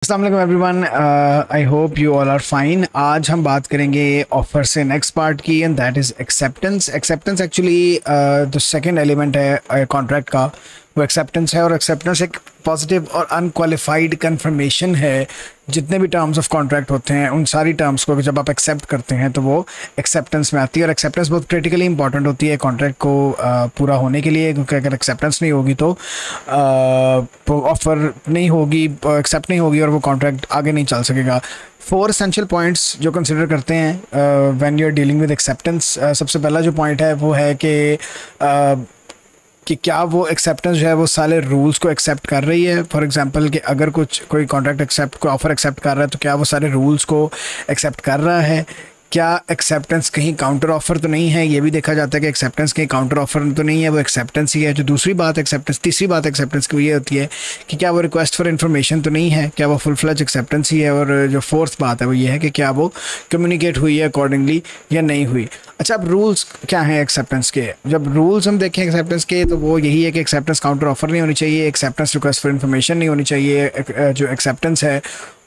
अस्सलाम वालेकुम everyone, I hope you all are fine. आज हम बात करेंगे ऑफर से नेक्स्ट पार्ट की, and that is acceptance. Acceptance actually जो सेकंड एलिमेंट है कॉन्ट्रैक्ट का, वो एक्सेप्टेंस है। और एक्सेप्टेंस एक पॉजिटिव और अनक्वालिफाइड कन्फर्मेशन है। जितने भी टर्म्स ऑफ कॉन्ट्रैक्ट होते हैं उन सारी टर्म्स को जब आप एक्सेप्ट करते हैं तो वो एक्सेप्टेंस में आती है। और एक्सेप्टेंस बहुत क्रिटिकली इंपॉर्टेंट होती है कॉन्ट्रैक्ट को पूरा होने के लिए, क्योंकि अगर एक्सेप्टेंस नहीं होगी तो ऑफर नहीं होगी, एक्सेप्ट नहीं होगी और वो कॉन्ट्रैक्ट आगे नहीं चल सकेगा। 4 एसेंशियल पॉइंट्स जो कंसिडर करते हैं when you are dealing with acceptance. सबसे पहला जो पॉइंट है वो है कि क्या वो एक्सेप्टेंस जो है वो सारे रूल्स को एक्सेप्ट कर रही है। फॉर एग्जांपल कि अगर कोई कॉन्ट्रैक्ट एक्सेप्ट, कोई ऑफर एक्सेप्ट कर रहा है तो क्या वो सारे रूल्स को एक्सेप्ट कर रहा है। क्या एक्सेप्टेंस कहीं काउंटर ऑफर तो नहीं है, ये भी देखा जाता है कि एक्सेप्टेंस कहीं काउंटर ऑफर तो नहीं है, वो एक्सेप्टेंस ही है। जो दूसरी बात एक्सेप्टेंस, तीसरी बात एक्सेप्टेंस की ये होती है कि क्या वो रिक्वेस्ट फॉर इन्फॉर्मेशन तो नहीं है, क्या वो फुल फ्लेज एक्सेप्टेंस ही है। और जो फोर्थ बात है वो ये है कि क्या वो कम्युनिकेट हुई है अकॉर्डिंगली या नहीं हुई। अच्छा, अब रूल्स क्या हैं एक्सेप्टेंस के? जब रूल्स हम देखें एक्सेप्टेंस के तो वो यही है कि एक्सेप्टेंस काउंटर ऑफर नहीं होनी चाहिए, एक्सेप्टेंस रिक्वेस्ट फॉर इन्फॉर्मेशन नहीं होनी चाहिए। जो एक्सेप्टेंस है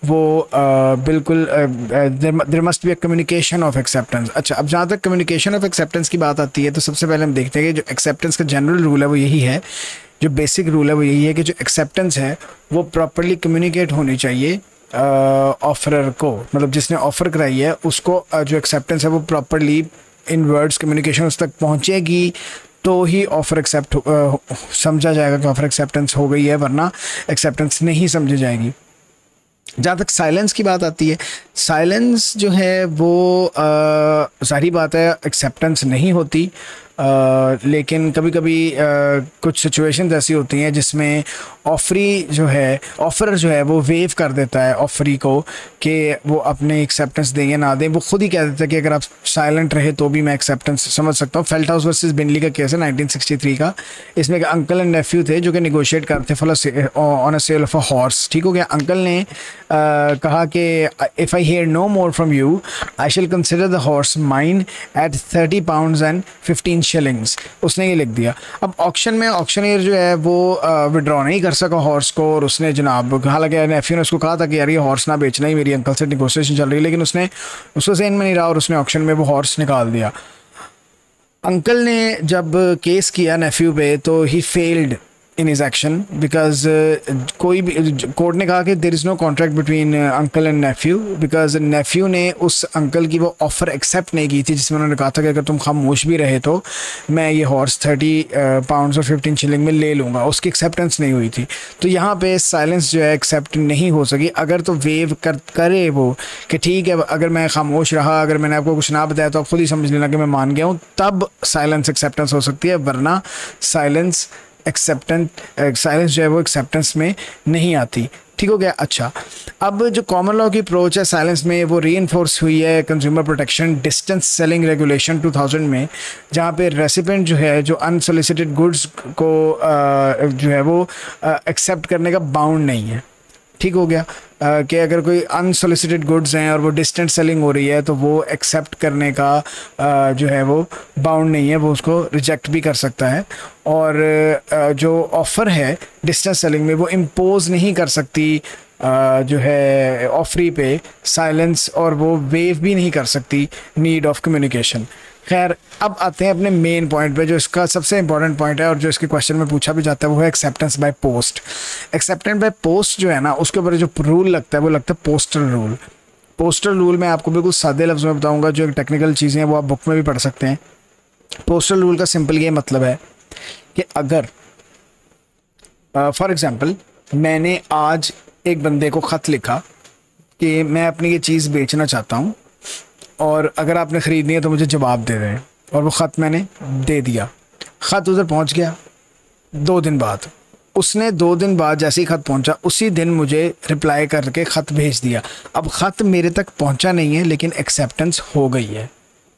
वो बिल्कुल there must be a communication of acceptance. अच्छा, अब जहाँ तक कम्युनिकेशन ऑफ एक्सेप्टेंस की बात आती है तो सबसे पहले हम देखते हैं कि जो एक्सेप्टेंस का जनरल रूल है वो यही है, जो बेसिक रूल है वो यही है कि जो एक्सेप्टेंस है वो प्रॉपरली कम्युनिकेट होनी चाहिए ऑफरर को, मतलब जिसने ऑफ़र कराई है उसको जो एक्सेप्टेंस है वो प्रॉपरली इन वर्ड्स कम्युनिकेशन उस तक पहुँचेगी तो ही ऑफ़र एक्सेप्ट समझा जाएगा कि ऑफ़र एक्सेप्टेंस हो गई है, वरना एक्सेप्टेंस नहीं समझी जाएगी। जहाँ तक साइलेंस की बात आती है, साइलेंस जो है वो सारी बात है एक्सेप्टेंस नहीं होती, लेकिन कभी कभी कुछ सिचुएशंस ऐसी होती हैं जिसमें ऑफरर जो है वो वेव कर देता है ऑफरी को कि वो अपने एक्सेप्टेंस दें या ना दें। वो खुद ही कह देता है कि अगर आप साइलेंट रहे तो भी मैं एक्सेप्टेंस समझ सकता हूँ। फेल्ट हाउस वर्सेस बिनली का केस है 1963 का। इसमें एक अंकल एंड नेफ्यू थे जो कि निगोशिएट करते for on a sale of a horse. ठीक हो गया। अंकल ने कहा कि if I hear no more from you I shall consider the horse mine at 30 pounds and 15 shillings. उसने ये लिख दिया। अब ऑक्शन में ऑक्शनियर जो है वो विड्रॉ नहीं कर सका हॉर्स को, और उसने जनाब, हालांकि नेफ्यू ने उसको कहा था कि यार ये हॉर्स ना बेचना ही, मेरी अंकल से नेगोशिएशन चल रही है, लेकिन उसने उसको ज़हन में नहीं रहा और उसने ऑक्शन में वो हॉर्स निकाल दिया। अंकल ने जब केस किया नेफ्यू पे तो he failed in his action because कोई भी कोर्ट ने कहा कि there is no contract between uncle and nephew, because nephew ने उस अंकल की वो ऑफ़र एक्सेप्ट नहीं की थी जिसमें उन्होंने कहा था कि अगर तुम खामोश भी रहे तो मैं ये हॉर्स 30 पाउंड्स और 15 शिलिंग में ले लूँगा। उसकी एक्सेप्टेंस नहीं हुई थी। तो यहाँ पे साइलेंस जो है एक्सेप्ट नहीं हो सकी। अगर तो वेव करे वो कि ठीक है अगर मैं खामोश रहा, अगर मैंने आपको कुछ ना बताया तो आप खुद ही समझ लेना कि मैं मान गया हूँ, तब साइलेंस एक्सेप्टेंस हो सकती है, वरना साइलेंस जो है वो एक्सेप्टेंस में नहीं आती। ठीक हो गया। अच्छा, अब जो कॉमन लॉ की अप्रोच है साइलेंस में वो रीइंफोर्स हुई है consumer protection distance selling regulation 2000 में, जहाँ पे रेसिपेंट जो है जो अनसोलिसिटेड गुड्स को जो है वो एक्सेप्ट करने का बाउंड नहीं है। ठीक हो गया कि अगर कोई अनसोलिसिटेड गुड्स हैं और वो डिस्टेंट सेलिंग हो रही है तो वो एक्सेप्ट करने का जो है वो बाउंड नहीं है, वो उसको रिजेक्ट भी कर सकता है। और जो ऑफ़र है डिस्टेंस सेलिंग में वो इम्पोज नहीं कर सकती जो है ऑफरी पे साइलेंस, और वो वेव भी नहीं कर सकती नीड ऑफ कम्युनिकेशन। खैर, अब आते हैं अपने मेन पॉइंट पे जो इसका सबसे इंपॉर्टेंट पॉइंट है और जो इसके क्वेश्चन में पूछा भी जाता है वो है acceptance by post. Acceptance by post जो है ना, उसके ऊपर जो रूल लगता है वो लगता है पोस्टल रूल। पोस्टल रूल मैं आपको बिल्कुल सादे लफ्ज़ में बताऊंगा, जो टेक्निकल चीज़ें हैं वो आप बुक में भी पढ़ सकते हैं। पोस्टल रूल का सिंपल ये मतलब है कि अगर फॉर एग्ज़ाम्पल मैंने आज एक बंदे को ख़त लिखा कि मैं अपनी ये चीज़ बेचना चाहता हूँ और अगर आपने ख़रीदनी है तो मुझे जवाब दे दें, और वो ख़त मैंने दे दिया। ख़त उधर पहुँच गया 2 दिन बाद, उसने 2 दिन बाद जैसे ही ख़त पहुँचा उसी दिन मुझे रिप्लाई करके ख़त भेज दिया। अब ख़त मेरे तक पहुँचा नहीं है लेकिन एक्सेप्टेंस हो गई है।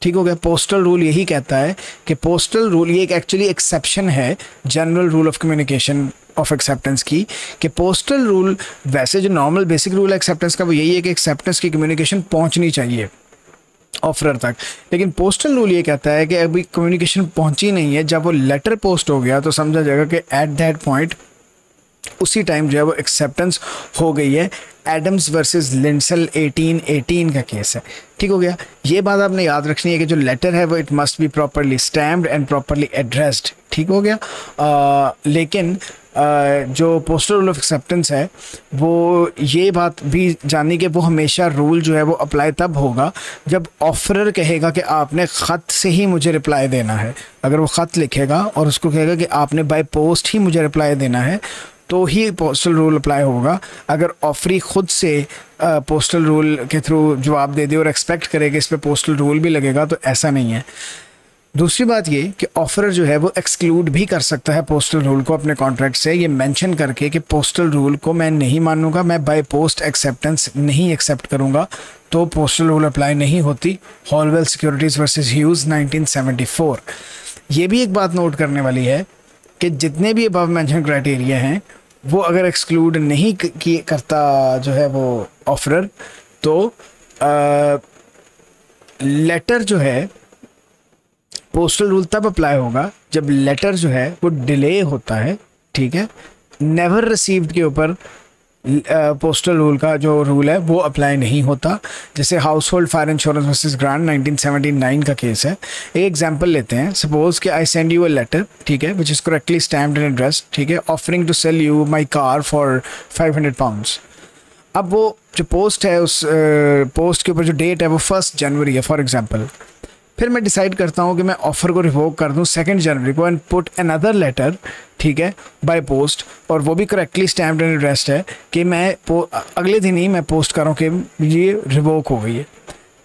ठीक हो गया। पोस्टल रूल यही कहता है कि पोस्टल रूल ये एक एक्चुअली एक्सेप्शन है general rule of communication of acceptance की, कि पोस्टल रूल, वैसे जो नॉर्मल बेसिक रूल है एक्सेप्टेंस का वो यही है कि एक्सेप्टेंस की कम्युनिकेशन पहुंचनी चाहिए ऑफरर तक, लेकिन पोस्टल रूल ये कहता है कि अभी कम्युनिकेशन पहुंची नहीं है। जब वो लेटर पोस्ट हो गया तो समझा जाएगा कि एट दैट पॉइंट उसी टाइम जो है वो एक्सेप्टेंस हो गई है एडम्स वर्सेस लिंडसेल 1818 का केस है। ठीक हो गया। ये बात आपने याद रखनी है कि जो लेटर है वो it must be properly stamped and properly addressed. ठीक हो गया। लेकिन जो पोस्टल रूल ऑफ एक्सेप्टेंस है वो ये बात भी जाननी कि वो हमेशा रूल जो है वो अप्लाई तब होगा जब ऑफरर कहेगा कि आपने ख़त से ही मुझे रिप्लाई देना है। अगर वो ख़त लिखेगा और उसको कहेगा कि आपने बाय पोस्ट ही मुझे रिप्लाई देना है तो ही पोस्टल रूल अप्लाई होगा। अगर ऑफरी ख़ुद से पोस्टल रूल के थ्रू जवाब दे दे और एक्सपेक्ट करे कि इस पर पोस्टल रूल भी लगेगा तो ऐसा नहीं है। दूसरी बात ये कि ऑफरर जो है वो एक्सक्लूड भी कर सकता है पोस्टल रूल को अपने कॉन्ट्रैक्ट से, ये मेंशन करके कि पोस्टल रूल को मैं नहीं मानूंगा, मैं बाय पोस्ट एक्सेप्टेंस नहीं एक्सेप्ट करूंगा, तो पोस्टल रूल अप्लाई नहीं होती। Holwell securities versus huge 1974। ये भी एक बात नोट करने वाली है कि जितने भी अबव मेंशन क्राइटेरिया हैं वो अगर एक्सक्लूड नहीं करता जो है वो ऑफरर, तो लेटर जो है पोस्टल रूल तब अप्लाई होगा जब लेटर जो है वो डिले होता है। ठीक है। नेवर रिसीव्ड के ऊपर पोस्टल रूल का जो रूल है वो अप्लाई नहीं होता। जैसे house hold fire insurance versus grant 1979 का केस है। एक एग्जांपल लेते हैं। सपोज कि I send you a letter, ठीक है, which is correctly stamped and addressed, ठीक है, offering to sell you my car for 500 pounds. अब वो जो पोस्ट है उस पोस्ट के ऊपर जो डेट है वो 1 जनवरी है फॉर एग्जांपल। फिर मैं डिसाइड करता हूँ कि मैं ऑफ़र को रिवोक कर दूँ 2 जनवरी को एंड पुट अनदर लेटर, ठीक है, बाय पोस्ट, और वो भी करेक्टली स्टैम्प्ड एंड एड्रेस्ड है कि मैं अगले दिन ही मैं पोस्ट कर रहा हूँ कि ये रिवोक हो गई है।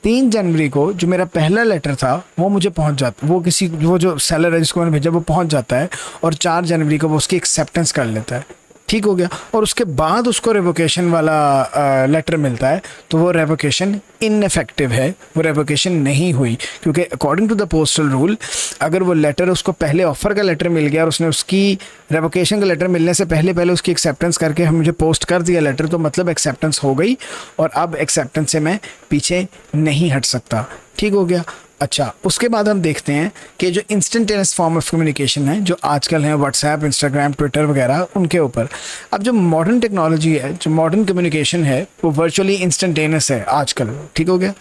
3 जनवरी को जो मेरा पहला लेटर था वो मुझे पहुँच जाता, वो जो सेलर है जिसको मैंने भेजा वो पहुँच जाता है और 4 जनवरी को वो उसकी एक्सेप्टेंस कर लेता है। ठीक हो गया। और उसके बाद उसको रेवोकेशन वाला लेटर मिलता है तो वो रेवोकेशन इनफेक्टिव है, वो रेवोकेशन नहीं हुई, क्योंकि according to the postal rule अगर वो लेटर उसको पहले ऑफ़र का लेटर मिल गया और उसने उसकी रेवोकेशन का लेटर मिलने से पहले उसकी एक्सेप्टेंस करके हम मुझे पोस्ट कर दिया लेटर, तो मतलब एक्सेप्टेंस हो गई और अब एक्सेप्टेंस से मैं पीछे नहीं हट सकता। ठीक हो गया। अच्छा, उसके बाद हम देखते हैं कि जो इंस्टेंटेनियस फॉर्म ऑफ कम्युनिकेशन है जो आजकल हैं व्हाट्सएप, इंस्टाग्राम, ट्विटर वगैरह, उनके ऊपर अब जो मॉडर्न टेक्नोलॉजी है, जो मॉडर्न कम्युनिकेशन है वो वर्चुअली इंस्टेंटेनियस है आजकल। ठीक हो गया।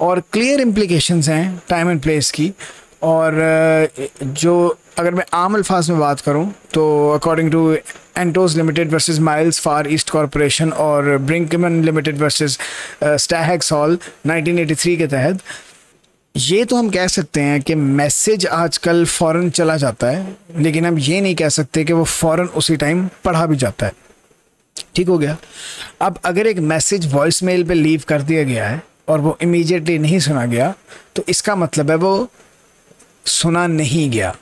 और क्लियर इम्प्लीकेशंस हैं टाइम एंड प्लेस की। और जो अगर मैं आम अल्फाज में बात करूं तो according to Entores limited versus Miles Far East Corporation और ब्रिंकमैन लिमिटेड वर्सेस स्टैहैक्सॉल 1983 के तहत ये तो हम कह सकते हैं कि मैसेज आजकल फ़ौरन चला जाता है, लेकिन हम ये नहीं कह सकते कि वो फ़ौरन उसी टाइम पढ़ा भी जाता है। ठीक हो गया। अब अगर एक मैसेज वॉइस मेल पे लीव कर दिया गया है और वो इमीडिएटली नहीं सुना गया तो इसका मतलब है वो सुना नहीं गया।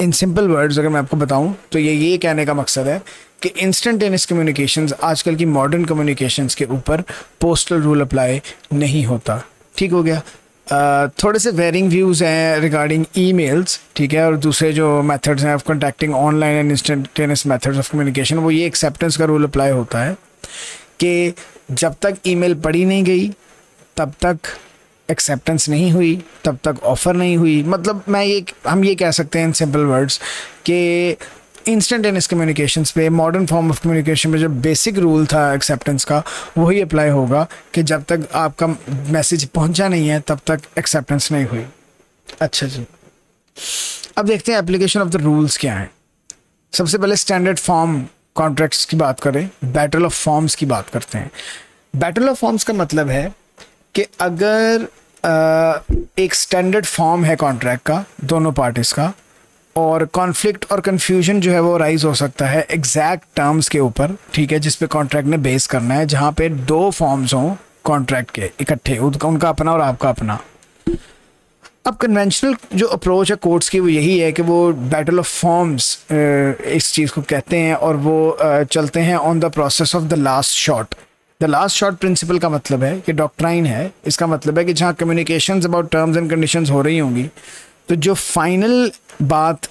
इन सिंपल वर्ड्स अगर मैं आपको बताऊं तो ये कहने का मकसद है कि इंस्टेंटेनियस कम्युनिकेशंस, आजकल की मॉडर्न कम्युनिकेशंस के ऊपर पोस्टल रूल अप्लाई नहीं होता। ठीक हो गया। थोड़े से वेरिंग व्यूज़ हैं रिगार्डिंग ईमेल्स, ठीक है, और दूसरे जो मेथड्स हैं of contacting online and instantaneous methods of communication, वो ये एक्सेप्टेंस का रूल अप्लाई होता है कि जब तक ईमेल पढ़ी नहीं गई तब तक एक्सेप्टेंस नहीं हुई, तब तक ऑफ़र नहीं हुई। मतलब हम ये कह सकते हैं इन सिंपल वर्ड्स कि इंस्टेंटेनियस कम्युनिकेशंस पे, मॉडर्न फॉर्म ऑफ कम्युनिकेशन में जो बेसिक रूल था एक्सेप्टेंस का वही अप्लाई होगा कि जब तक आपका मैसेज पहुंचा नहीं है तब तक एक्सेप्टेंस नहीं हुई। अच्छा जी, अब देखते हैं एप्लीकेशन ऑफ द रूल्स क्या हैं। सबसे पहले स्टैंडर्ड फॉर्म कॉन्ट्रैक्ट्स की बात करें, बैटल ऑफ फॉर्म्स की बात करते हैं। बैटल ऑफ फॉर्म्स का मतलब है कि अगर एक स्टैंडर्ड फॉर्म है कॉन्ट्रैक्ट का दोनों पार्टीज़ का और कॉन्फ्लिक्ट और कन्फ्यूजन जो है वो राइज हो सकता है एग्जैक्ट टर्म्स के ऊपर, ठीक है, जिस पे कॉन्ट्रैक्ट ने बेस करना है, जहाँ पे 2 फॉर्म्स हों कॉन्ट्रैक्ट के इकट्ठे, उनका अपना और आपका अपना। अब कन्वेंशनल जो अप्रोच है कोर्ट्स की वो यही है कि वो बैटल ऑफ फॉर्म्स इस चीज़ को कहते हैं और वो चलते हैं on the process of the last shot. The last shot principle का मतलब है कि डॉक्ट्राइन है, इसका मतलब है कि जहाँ communications about terms and conditions हो रही होंगी तो जो फाइनल बात,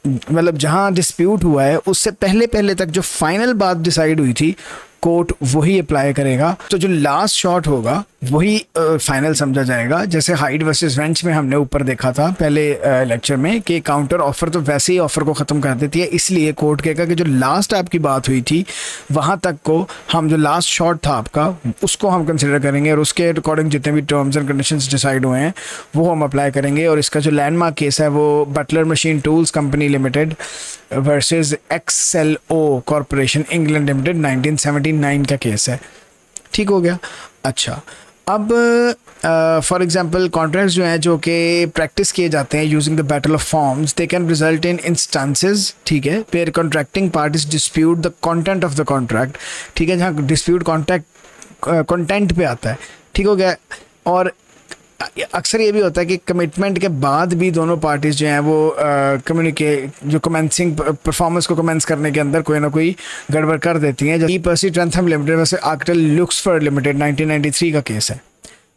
मतलब जहाँ डिस्प्यूट हुआ है उससे पहले तक जो फाइनल बात डिसाइड हुई थी कोर्ट वही अप्लाई करेगा। तो जो लास्ट शॉट होगा वही फाइनल समझा जाएगा। जैसे हाइड वर्सेस वेंच में हमने ऊपर देखा था पहले लेक्चर में कि काउंटर ऑफर तो वैसे ही ऑफर को ख़त्म कर देती है, इसलिए कोर्ट कहेगा कि जो लास्ट आपकी बात हुई थी वहाँ तक को हम, जो लास्ट शॉट था आपका, उसको हम कंसिडर करेंगे और उसके अकॉर्डिंग जितने भी टर्म्स एंड कंडीशंस डिसाइड हुए हैं वो हम अप्लाई करेंगे। और इसका जो लैंडमार्क केस है वो Butler Machine Tools Company Limited versus XLO Corporation England Limited 1979 का केस है। ठीक हो गया। अच्छा, अब फॉर एग्जांपल कॉन्ट्रैक्ट्स जो हैं जो कि प्रैक्टिस किए जाते हैं using the battle of forms, they can result in instances, ठीक है, where contracting parties dispute the content of the contract, ठीक है, जहाँ डिस्प्यूट कंटेंट पे आता है। ठीक हो गया। और अक्सर ये भी होता है कि कमिटमेंट के बाद भी दोनों पार्टीज जो हैं वो जो कमेंसिंग परफॉर्मेंस को कमेंस करने के अंदर कोई ना कोई गड़बड़ कर देती हैं। जैसे पर्सी ट्रेंथम लिमिटेड वैसे आर्किटेल लुक्सफोर्ड लिमिटेड 1993 का केस है।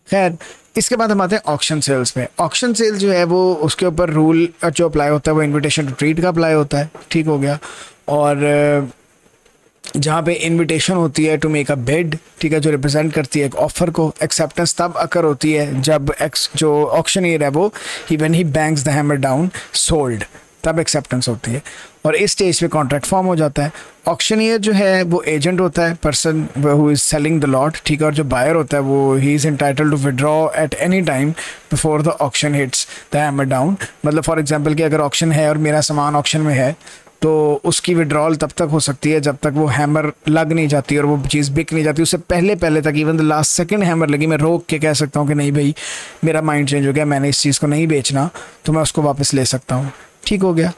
खैर, इसके बाद हम आते हैं ऑक्शन सेल्स पे। ऑक्शन सेल्स जो है वो उसके ऊपर रूल जो अप्लाई होता है वो इन्विटेशन टू ट्रीट का अप्लाई होता है। ठीक हो गया। और जहाँ पे इनविटेशन होती है टू मेक अ बिड, ठीक है, जो रिप्रेजेंट करती है एक ऑफर को, एक्सेप्टेंस तब अकर होती है जब जो ऑक्शनियर है वो when he bangs the hammer down sold, तब एक्सेप्टेंस होती है। और इस स्टेज पे कॉन्ट्रैक्ट फॉर्म हो जाता है। ऑक्शनियर जो है वो एजेंट होता है, person who is selling the lot, ठीक है, और जो बायर होता है वो ही is entitled to withdraw at any time before the auction hits the hammer down. मतलब फॉर एग्जांपल कि अगर ऑक्शन है और मेरा सामान ऑक्शन में है तो उसकी विड्रॉल तब तक हो सकती है जब तक वो हैमर लग नहीं जाती और वो चीज़ बिक नहीं जाती। उससे पहले तक even the last second hammer लगी, मैं रोक के कह सकता हूँ कि नहीं भाई मेरा माइंड चेंज हो गया, मैंने इस चीज़ को नहीं बेचना, तो मैं उसको वापस ले सकता हूँ। ठीक हो गया।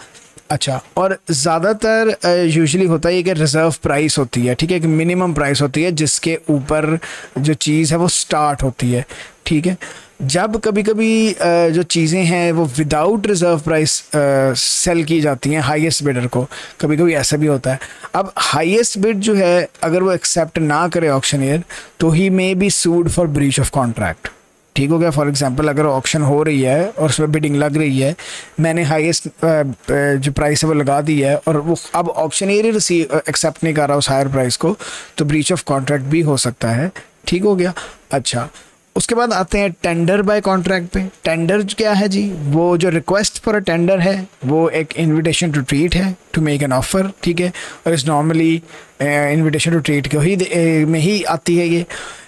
अच्छा, और ज़्यादातर यूजुअली होता है कि रिज़र्व प्राइस होती है, ठीक है, कि मिनिमम प्राइस होती है जिसके ऊपर जो चीज़ है वो स्टार्ट होती है। ठीक है। जब कभी कभी जो चीज़ें हैं वो विदाउट रिज़र्व प्राइस सेल की जाती हैं हाईएस्ट बिडर को, कभी कभी ऐसा भी होता है। अब हाईएस्ट बिड जो है अगर वो एक्सेप्ट ना करे ऑक्शनियर तो he may be sued for breach of contract. ठीक हो गया। फॉर एग्जांपल अगर ऑक्शन हो रही है और उसमें बिडिंग लग रही है, मैंने हाईएस्ट जो प्राइस है वो लगा दी है और वो अब ऑक्शनियर ही एक्सेप्ट नहीं कर रहा उस हायर प्राइस को, तो ब्रीच ऑफ कॉन्ट्रैक्ट भी हो सकता है। ठीक हो गया। अच्छा, उसके बाद आते हैं टेंडर बाय कॉन्ट्रैक्ट पे। टेंडर क्या है जी? वो जो रिक्वेस्ट फॉर अ टेंडर है वो एक इनविटेशन टू ट्रीट है, टू मेक एन ऑफर। ठीक है। और इस नॉर्मली इनविटेशन टू ट्रीट के ही में ही आती है ये।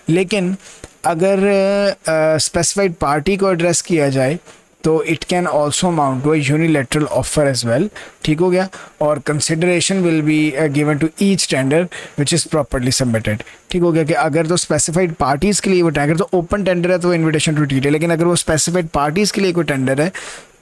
लेकिन अगर स्पेसिफाइड पार्टी को एड्रेस किया जाए तो it can also amount to a unilateral offer as well. ठीक हो गया। और consideration will be given to each tender which is properly submitted. ठीक हो गया कि अगर तो स्पेसिफाइड पार्टीज़ के लिए वो टेंडर, तो ओपन टेंडर है तो इन्विटेशन टू ट्रीट है, लेकिन अगर वो स्पेसिफाइड पार्टीज़ के लिए कोई टेंडर है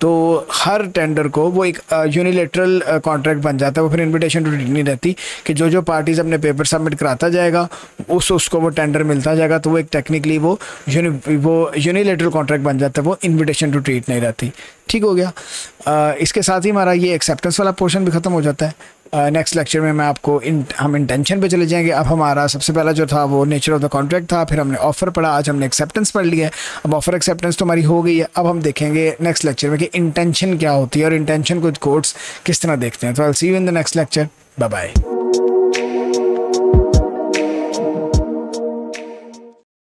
तो हर टेंडर को वो एक यूनिलैटरल कॉन्ट्रैक्ट बन जाता है। वो फिर इन्विटेशन टू ट्रीट नहीं रहती कि जो पार्टीज़ अपने पेपर सबमिट कराता जाएगा उसको वो टेंडर मिलता जाएगा, तो वो एक टेक्निकली वो यूनिलैटरल कॉन्ट्रैक्ट बन जाता है, वो इन्विटेशन टू ट्रीट नहीं रहती। ठीक हो गया। इसके साथ ही हमारा ये एक्सेप्टेंस वाला पोर्शन भी ख़त्म हो जाता है। नेक्स्ट लेक्चर में मैं आपको हम इंटेंशन पे चले जाएंगे। अब हमारा सबसे पहला जो था वो नेचर ऑफ द कॉन्ट्रैक्ट था, फिर हमने ऑफर पढ़ा, आज हमने एक्सेप्टेंस पढ़ लिया है। अब ऑफर एक्सेप्टेंस तो हमारी हो गई है, अब हम देखेंगे नेक्स्ट लेक्चर में कि इंटेंशन क्या होती है और इंटेंशन को कोर्ट्स किस तरह देखते हैं। तो I will see you in the next lecture. Bye bye.